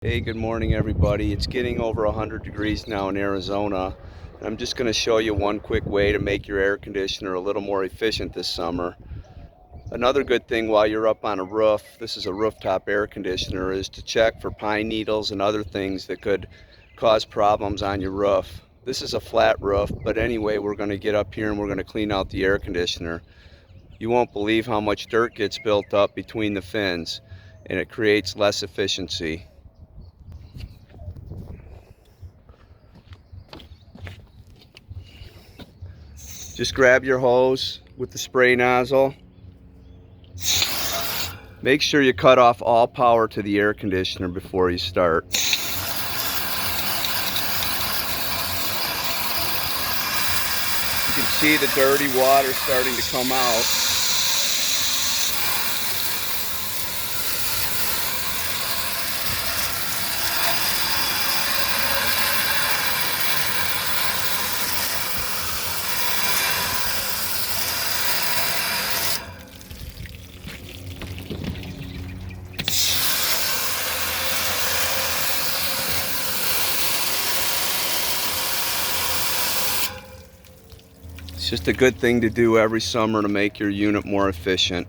Hey, good morning everybody. It's getting over 100 degrees now in Arizona. And I'm just going to show you one quick way to make your air conditioner a little more efficient this summer. Another good thing while you're up on a roof, this is a rooftop air conditioner, is to check for pine needles and other things that could cause problems on your roof. This is a flat roof, but anyway, we're going to get up here and we're going to clean out the air conditioner. You won't believe how much dirt gets built up between the fins, and it creates less efficiency. Just grab your hose with the spray nozzle. Make sure you cut off all power to the air conditioner before you start. You can see the dirty water starting to come out. It's just a good thing to do every summer to make your unit more efficient.